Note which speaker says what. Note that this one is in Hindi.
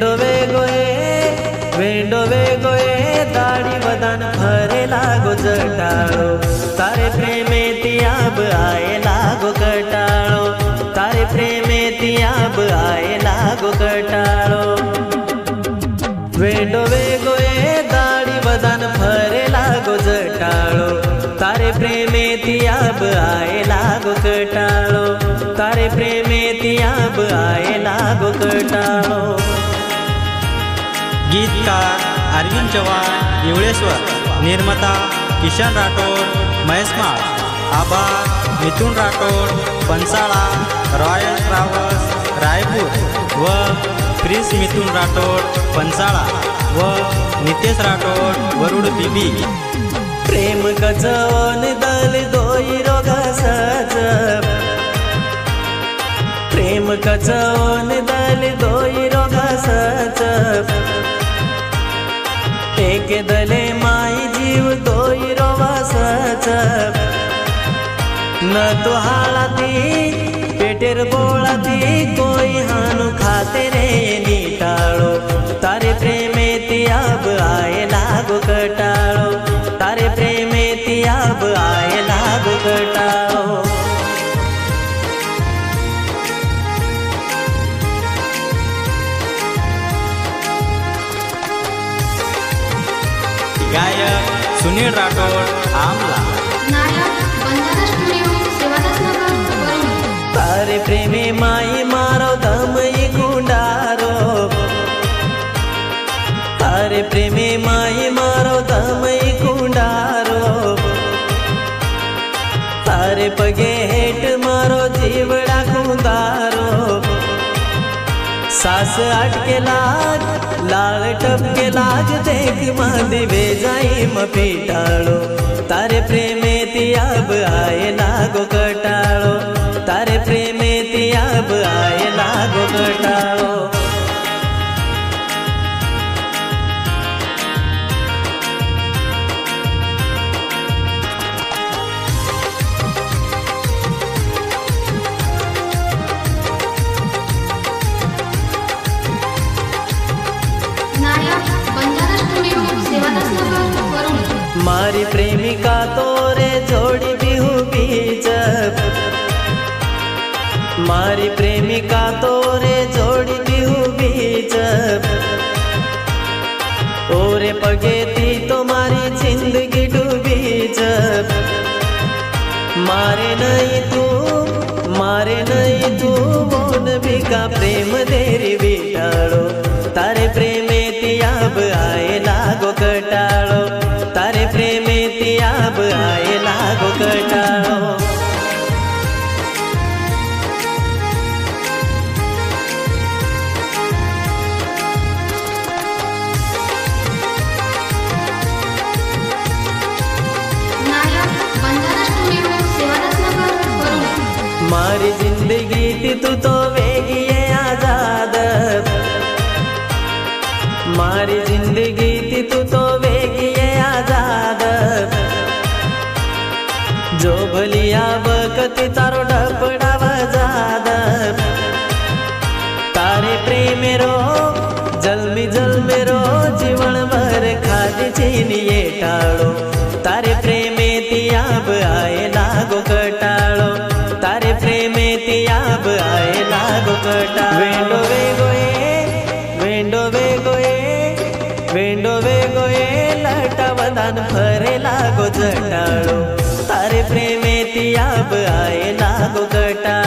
Speaker 1: વેંડો વેગોએ દાડી વદન ફરે લાગો જટાળો, તારે પ્રેમે તિયાબ આએ લાગો કટાળો, તારે પ્રેમે તિયાબ આએ લાગો કટાળો. વેંડો વેગોએ દાડી વદન ફરે લાગો જટાળો, તારે પ્રેમે તિયાબ આએ લાગો કટાળો, તારે પ્રેમે તિયાબ આએ લાગો કટાળો.
Speaker 2: गीतकार अरविंद चव्हाण येवळेश्वर, निर्माता किशन राठोड महेश माळ, आभार मिथुन राठोड पंसाळा, रॉयल ट्रॅव्हल्स रायपूर व प्रिन्स मिथुन राठोड पंसाळा व नितेश राठोड वरुड बीबी.
Speaker 1: प्रेम कचवन दल दोई रोगासच, प्रेम कचवन दल दोई रोगासच, एक दले माई जीव दोई रोवासच. न तो हाळाती पेटेर बोळाती कोई हानु खाते रे नीटाळो, तारे प्रेमे तियाब आए लागो कटाळो, तारे प्रेमे तियाब आए लागो कटाळो.
Speaker 2: गायक सुनील राठोड आमला.
Speaker 3: नायक बंजारा स्टुडिओ सेवादास नगर वरुड.
Speaker 1: तारे प्रेमे माई मारो दमई गुंडारो, तारे प्रेमे माई मारो दमई गुंडारो, तारे पगे हेट मारो जीवड़ा कुंदारो. सास अटके लाग लाल टपके लाग देख मादिवे जाई मपीटाळो, तारे प्रेमे तियाब आए लागो कटाळो, तारे प्रेमे तियाब आए लागो कटाळो.
Speaker 3: नायक बंजारा स्टुडिओ सेवादास नगर वरुड.
Speaker 1: मारी प्रेमिका तोरे जोड़ी बिहू बीच, मारी प्रेमिका तोरे जोड़ी बिहू बीच, ओरे पगे थी तो मारी जिंदगी डूबीच. मारे नहीं तू बोन बिका प्रेम देरी बिटाळो, तारे प्रेमे तियाब आए लागो कटाळो, तारे प्रेमे तियाब आए लागो कटाळो.
Speaker 3: नायक बंजारा स्टुडिओ सेवादास नगर वरुड.
Speaker 1: मारी जिंदगी थी तू तो वेगी है आजाद, मारी जिंदगी थी तू तो वेगी है आजाद. जो भलिया बकती तारो डपड़ा वजाद, तारे प्रेमे रो जल में रो जीवन भर खादी चीनिए टाळो, तारे प्रेमे तियाब आए लागो कटाळो, तारे प्रेमे तियाब आए लागो कटाळो. वेंडो वेगोए लटा वदन फरे लागो जटाळो, तारे प्रेमे तियाब आए लागो कटाळो.